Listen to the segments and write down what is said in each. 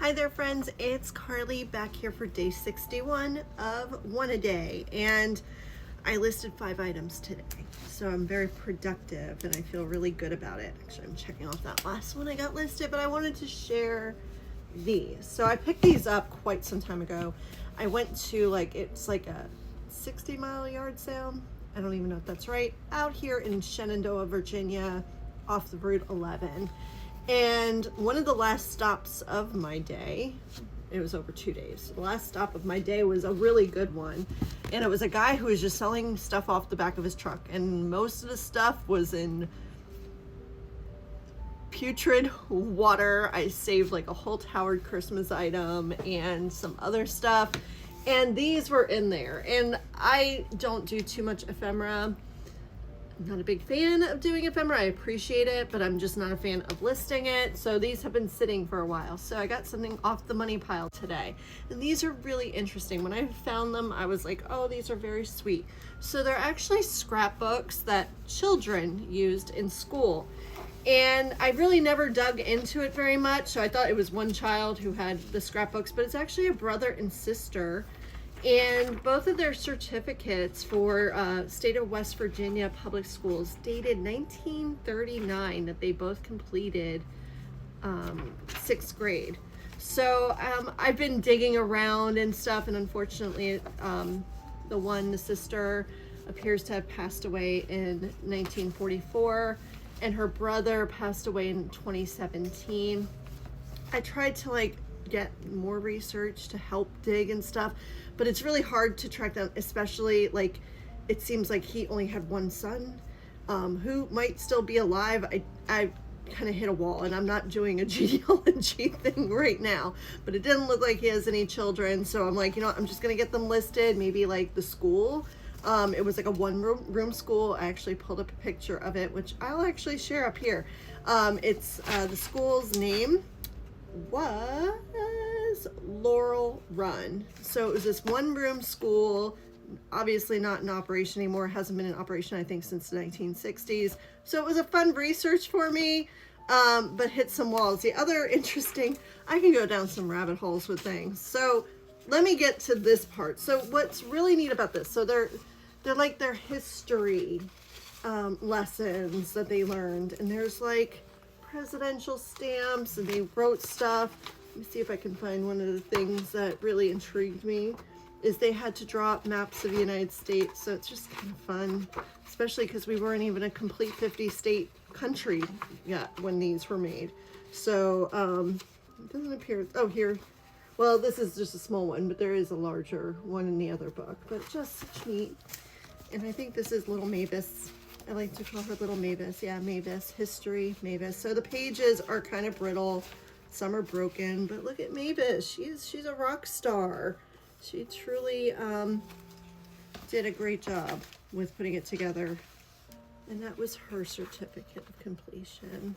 Hi there friends, it's Carly back here for day 61 of One a Day, and I listed 5 items today, so I'm very productive and I feel really good about it. Actually, I'm checking off that last one I got listed, but I wanted to share these. So I picked these up quite some time ago. I went to it's like a 60-mile yard sale, I don't even know if that's right, out here in Shenandoah, Virginia, off the Route 11. And one of the last stops of my day, it was over 2 days. The last stop of my day was a really good one. And it was a guy who was just selling stuff off the back of his truck. And most of the stuff was in putrid water. I saved like a Holt Howard Christmas item and some other stuff. And these were in there. And I don't do too much ephemera. I'm not a big fan of doing ephemera. I appreciate it, but I'm just not a fan of listing it. So these have been sitting for a while. So I got something off the money pile today. And these are really interesting. When I found them, I was like, oh, these are very sweet. So they're actually scrapbooks that children used in school. And I really never dug into it very much. So I thought it was one child who had the scrapbooks, but it's actually a brother and sister. And both of their certificates for state of West Virginia public schools dated 1939, that they both completed 6th grade. So I've been digging around and stuff, and unfortunately the sister appears to have passed away in 1944, and her brother passed away in 2017. I tried to get more research to help dig and stuff, but it's really hard to track down, especially it seems like he only had one son who might still be alive. I kind of hit a wall, and I'm not doing a genealogy thing right now, but it didn't look like he has any children. So I'm like, I'm just gonna get them listed, maybe like the school. It was like a one-room school. I actually pulled up a picture of it, which I'll actually share up here. It's the school's name was Laurel Run. So it was this one-room school, obviously not in operation anymore. It hasn't been in operation, I think, since the 1960s. So it was a fun research for me, but hit some walls. The other interesting, I can go down some rabbit holes with things. So let me get to this part. So what's really neat about this, so they're like their history lessons that they learned, and there's presidential stamps, and they wrote stuff. Let me see if I can find one of the things that really intrigued me is they had to draw up maps of the United States. So it's just kind of fun, especially because we weren't even a complete 50-state country yet when these were made. So it doesn't appear, oh, here, well, this is just a small one, but there is a larger one in the other book, but just such neat. And I think this is little Mavis. I like to call her little Mavis. Yeah, Mavis, history, Mavis. So the pages are kind of brittle. Some are broken, but look at Mavis. She's a rock star. She truly did a great job with putting it together. And that was her certificate of completion.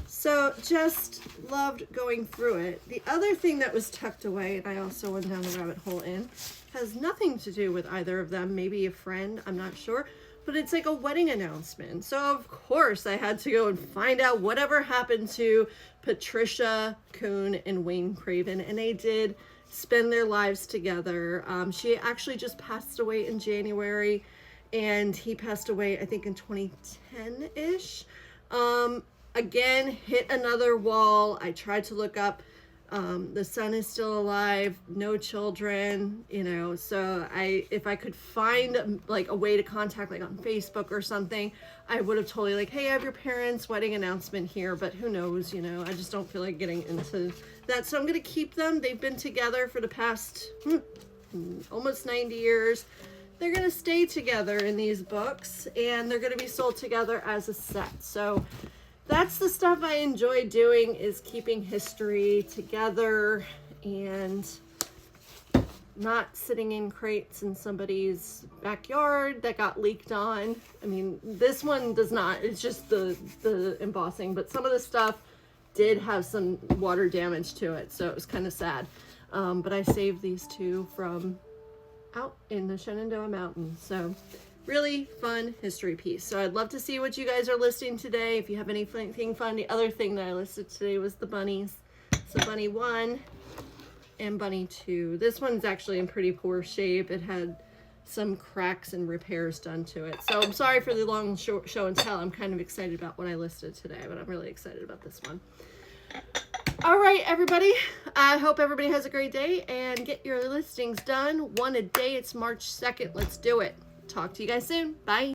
So just loved going through it. The other thing that was tucked away, and I also went down the rabbit hole in, has nothing to do with either of them. Maybe a friend, I'm not sure. But it's like a wedding announcement. So of course I had to go and find out whatever happened to Patricia Kuhn and Wayne Craven. And they did spend their lives together. She actually just passed away in January, and he passed away, I think, in 2010-ish. Again, hit another wall. I tried to look up. The son is still alive, no children, so if I could find a way to contact on Facebook or something, I would have totally hey, I have your parents' wedding announcement here, but who knows, I just don't feel like getting into that. So I'm going to keep them. They've been together for the past almost 90 years. They're going to stay together in these books, and they're going to be sold together as a set. So that's the stuff I enjoy doing, is keeping history together and not sitting in crates in somebody's backyard that got leaked on. I mean, this one does not. It's just the embossing, but some of the stuff did have some water damage to it, so it was kind of sad. But I saved these two from out in the Shenandoah Mountains. So really fun history piece. So I'd love to see what you guys are listing today. If you have anything fun. The other thing that I listed today was the bunnies. So bunny 1 and Bunny 2. This one's actually in pretty poor shape. It had some cracks and repairs done to it. So I'm sorry for the long show and tell. I'm kind of excited about what I listed today, but I'm really excited about this one. All right, everybody. I hope everybody has a great day and get your listings done. One a day. It's March 2nd. Let's do it. Talk to you guys soon. Bye.